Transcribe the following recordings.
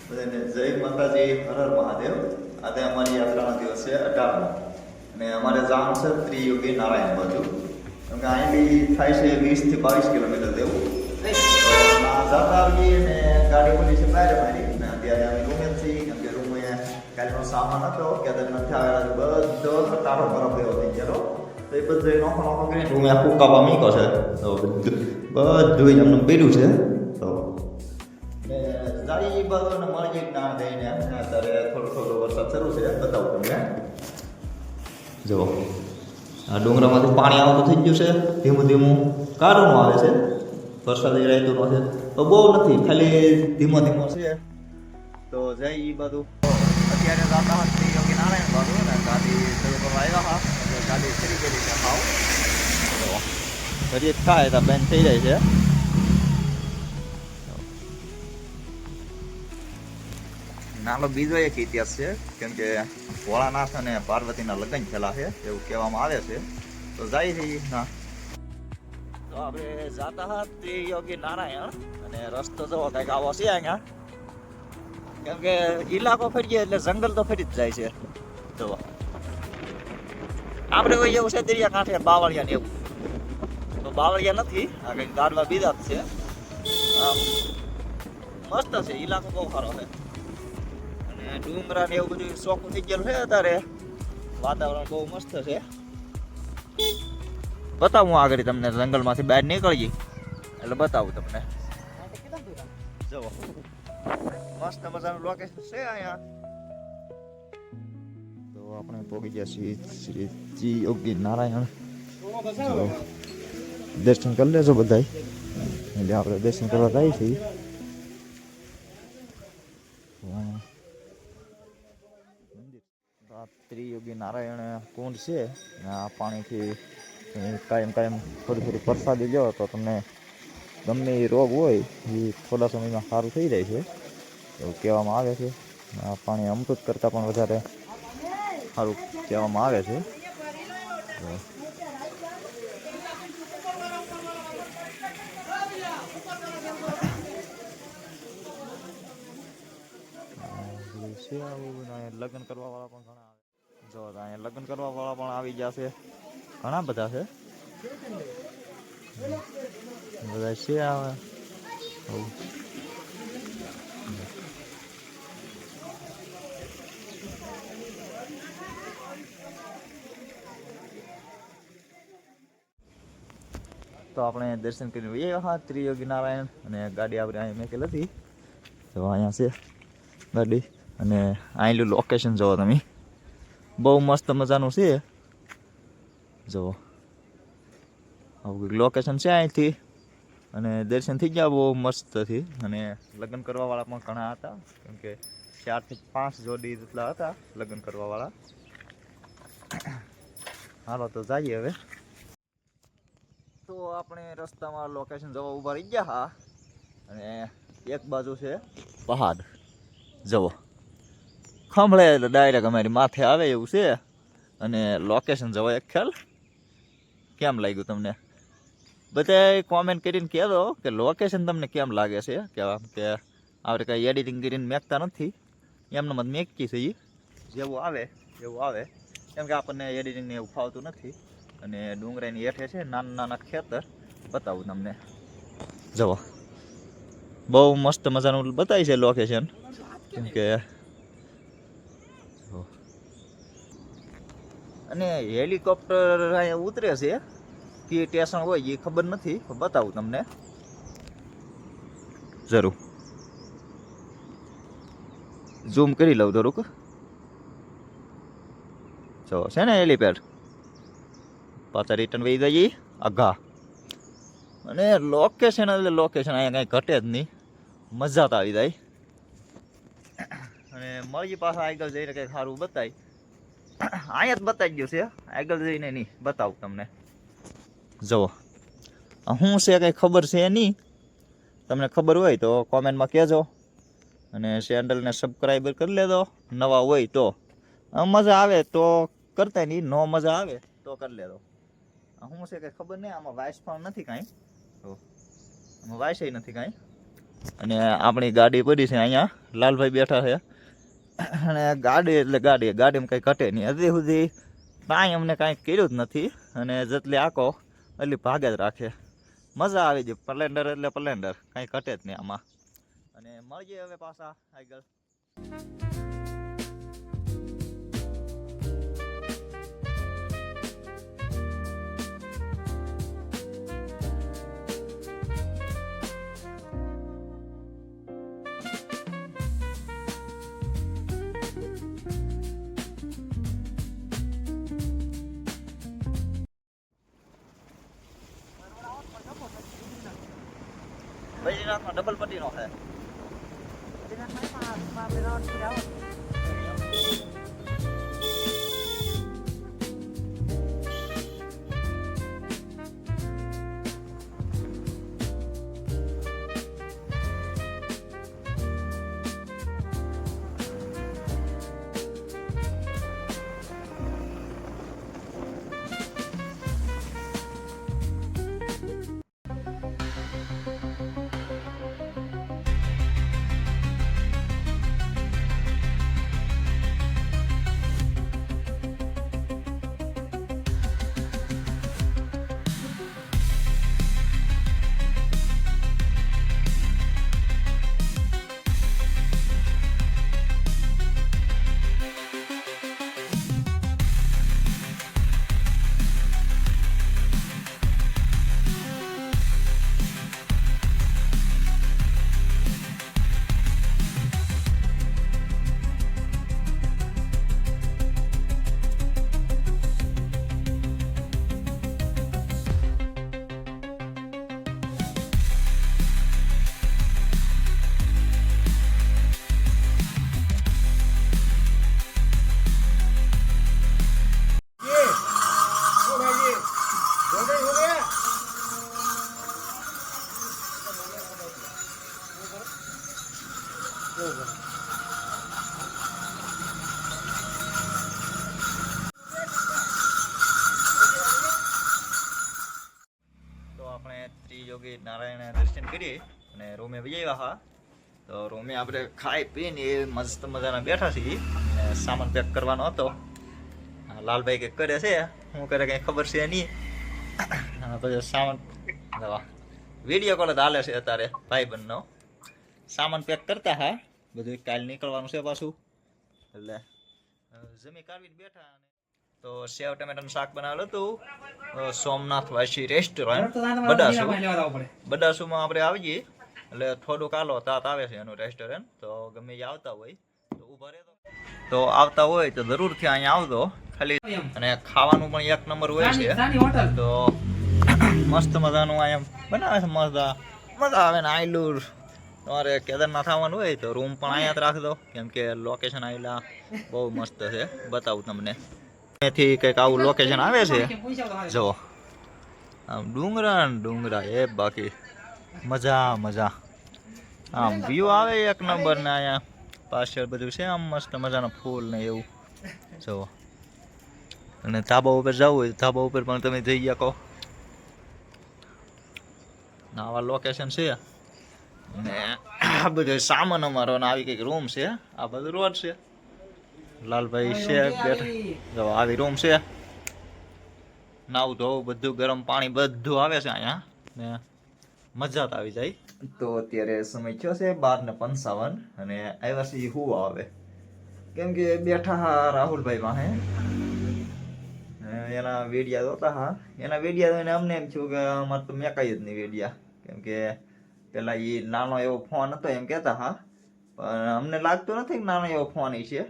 બધાને જય માતાજી, હર હર મહાદેવ. આજે અમારી યાત્રાનો દિવસ છે 18 અને અમારે જવાનું છે ત્રિયોગી નારાયણ બાજુ. કેમ કે અહીંથી થાય છે 20 થી 22 કિલોમીટર જેવું. તો ના જતા આવીએ ને ગાડી પોલીસે બહાર મારી ને અત્યારે અમે રૂમે જ છીએ. કેમ કે રૂમે કાલનો સામાન હતો કે નથી આવેલા, બધો ટાઢો બરફ એવો થઈ ગયેલો. તો એ બધું નોખો નોખો કરીને રૂમે આખું કાપા મીકો છે. તો બધું એમને બેર્યું છે. તો જાળી બાજુ મળી ના દઈને અત્યારે થોડો વરસાદ શરૂ છે. બતાવું તમને. જુઓ, આ ડુંગરામાંથી પાણી આવતું થઈ ગયું છે. ધીમું ધીમું કાળું આવે છે. વરસાદ એ રહેતો છે તો બહુ નથી, ખાલી ધીમો ધીમો છે. તો જઈ એ બધું અત્યારે જતા હતા યોગી નારાયણ બાજુ ને ગાડી આવ્યા હા, ગાડી ફરી ગયેલી છે. ખાવ હજી થાય તો બેન થઈ જાય છે. નાનો બીજો એક ઇતિહાસ છે. કેમ કે ભોળાનાથ અને પાર્વતીના લગ્ન થયેલા છે એવું કહેવામાં આવે છે. તો જાય છે ના. તો આપણે જાતા હતા ત્રિયોગી નારાયણ અને રસ્તો જવો કંઈક આવો છે અહીંયા. કેમ કે ઇલાકો ફરીએ એટલે જંગલ તો ફરી જ જાય છે. જો આપણે કોઈ એવું છે દરિયા કાંઠે બાવળિયા ને એવું, તો બાવળિયા નથી, આ કંઈક ગાડવા બીજા જ છે. મસ્ત છે, ઇલાકો બહુ સારો છે. ડુંગરા ને એવું બધું ચોખ્ખું થઈ ગયેલું છે. અત્યારે વાતાવરણ બહુ મસ્ત છે. બતાવું આગળ તમને, જંગલમાંથી બહાર નીકળીએ એટલે બતાવું તમને. જુઓ, મસ્ત મજાનું લોકેશન છે અહીંયા. તો આપણે પહોંચી ગયા છીએ શ્રી યોગી નારાયણ. દર્શન કરી લેજો બધા, એટલે આપણે દર્શન કરવા જઈએ છીએ. ત્રિયોગી નારાયણ કુંડ છે. આ પાણીથી કાયમ થોડી પ્રસાદી લો તો તમને ગમે એ રોગ હોય એ થોડા સમયમાં સારું થઈ જાય છે એવું કહેવામાં આવે છે. આ પાણી અમૃત કરતાં પણ વધારે સારું કહેવામાં આવે છે. લગ્ન કરવા વાળા પણ ઘણા આવે. જો અહીંયા લગ્ન કરવા વાળા પણ આવી ગયા છે, ઘણા બધા છે. બધા છે આવે. તો આપણે દર્શન કરીને એ હા ત્રિયોગી નારાયણ અને ગાડી આપણે અહીં મેકેલ હતી. તો અહીંયા છે ગાડી અને અહીંનું લોકેશન જુઓ તમે, બહુ મસ્ત મજાનું છે. જુઓ આવું લોકેશન છે અહીંથી, અને દર્શન થઈ ગયા બહુ મસ્તથી. અને લગ્ન કરવાવાળા પણ ઘણા હતા, કેમ કે 4 થી 5 જોડી જેટલા હતા લગ્ન કરવાવાળા. હાલો તો જઈએ હવે. તો આપણે રસ્તામાં લોકેશન જવા ઊભા રહી ગયા હા, અને એક બાજુ છે પહાડ. જુઓ, ખંભળે એટલે ડાયરેક્ટ અમારી માથે આવે એવું છે. અને લોકેશન જવો એક ખ્યાલ કેમ લાગ્યું તમને? બધા કોમેન્ટ કરીને કહેજો કે લોકેશન તમને કેમ લાગે છે. કે આપણે કાંઈ એડિટિંગ કરીને મેકતા નથી, એમને મત મેકી છે. જેવું આવે એવું આવે, કેમ કે આપણને એડિટિંગને એવું ફાવતું નથી. અને ડુંગરાની હેઠે છે નાના નાના ખેતર, બતાવું તમને. જુઓ, બહુ મસ્ત મજાનું બતાવી છે લોકેશન. કેમ કે અને હેલિકોપ્ટર અહીંયા ઉતરે છે, કે સ્ટેશન હોય એ ખબર નથી, બતાવું તમને જરૂર. ઝૂમ કરી લઉં થોડુંક. જો છે ને હેલીપેડ, પાછા રિટર્ન વહી જઈએ આઘા. અને લોકેશન એટલે લોકેશન અહીંયા કાંઈ ઘટે જ નહીં, મજા તો આવી જાય. અને મળીએ પાછા આગળ જઈને કંઈક સારું બતાવી. અહીંયા જ બતાવી ગયું છે, આગળ જઈને નહીં બતાવું તમને. જુઓ શું છે કંઈ ખબર છે નહીં, તમને ખબર હોય તો કોમેન્ટમાં કહેજો. અને ચેનલને સબસ્ક્રાઈબર કરી લેજો નવા હોય તો. મજા આવે તો કરતા નહીં, ન મજા આવે તો કરી લેજો. શું છે કંઈ ખબર નહીં, આમાં વાઇસ પણ નથી કાંઈ. તો આમાં વાઇસ નથી કાંઈ. અને આપણી ગાડી પડી છે અહીંયા, લાલભાઈ બેઠા છે. અને ગાડી એટલે ગાડીમાં કંઈ ઘટે નહીં. હજી સુધી કાંઈ અમને કાંઈ કર્યું જ નથી. અને જેટલી આંકો એટલી ભાગે જ રાખે. મજા આવી જાય. પ્લેન્ડર એટલે પ્લેન્ડર, કાંઈ ઘટે જ નહીં આમાં. અને મળીએ હવે પાછા આગળ. બૈરીનાથમાં ડબલ પટ્ટીનો છે. ત્રિયોગી નારાયણ દર્શન કરી અને રૂમે આવ્યા હા. તો રૂમે આપણે ખાઈ પીને મસ્ત મજાના બેઠા છીએ. અને સામાન પેક કરવાનો હતો. લાલભાઈ કંઈક કરે છે, શું કરે કંઈ ખબર છે નહીં. પછી સામાન વિડીયો કોલ જ હાલે છે અત્યારે ભાઈબંધનો. સામાન પેક કરતા હા, બધું કાલ નીકળવાનું છે પાછું. એટલે જમી કાઢીને બેઠા. તો સેવ ટમેટાનું શાક બનાવેલું હતું સોમનાથ વાસી રેસ્ટોરન્ટ બડાસુમાં આપણે આવીએ એટલે થોડુંક આલો તાત આવે છે એનું રેસ્ટોરન્ટ. તો ગમે એ આવતા હોય તો ઊભા રહેતો, તો આવતા હોય તો જરૂરથી અહીંયા આવજો ખાલી. અને ખાવાનું પણ એક નંબર હોય છે. તો મસ્ત મજાનું અહીંયા બનાવે છે. મજા આવે ને. આયલુર તમારે કેદારનાથ આવવાનું હોય તો રૂમ પણ અહીંયા જ રાખજો, કેમ કે લોકેશન આવેલા બહુ મસ્ત છે. બતાવું તમને. અહીંથી કંઈક આવું લોકેશન આવે છે. જો આમ ડુંગરા એ બાકી મજા આમ વ્યૂ આવે એક નંબર. ને અહીંયા પાછળ બધું છે આમ મસ્ત મજાના ફૂલ ને એવું. જો અને ધાબા ઉપર જવું હોય ધાબા ઉપર પણ તમે જઈ શકો. આવા લોકેશન છે. ને આ બધો સામાન અમારો આવી કંઈક રૂમ છે. આ બધું રોડ છે. લાલભાઈ છે બેઠા. જો આવી રૂમ છે. નાવું ધોવું બધું ગરમ પાણી બધું આવે છે અહીંયા. ને મજા જ આવી જાય. તો અત્યારે સમય થયો છે 12:55 અને આવ્યા છે હું આવે કેમ કે બેઠા હા રાહુલભાઈ પાસે. એના વેડિયા જોતા હા. એના વેડિયા જોઈને અમને એમ થયું કે અમારે તો મેકાઈ જ નહીં વેડિયા, કેમ કે પેલા એ નાનો એવો ફોન હતો એમ કહેતા હા. પણ અમને લાગતું નથી કે નાનો એવો ફોન છે.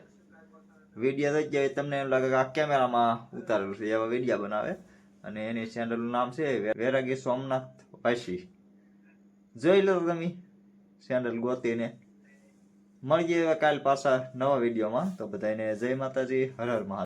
વિડીયા થઈ જાય તમને એમ લાગે કે આ કેમેરામાં ઉતારેલું છે એવા વિડીયા બનાવે. અને એની ચેનલનું નામ છે વૈરાગી સોમનાથ વાસી. જોઈ લો તમે ચેનલ ગોતીને. મળીએ કાલ પાછા નવા વિડીયોમાં. તો બધાને જય માતાજી, હર હર મહાદેવ.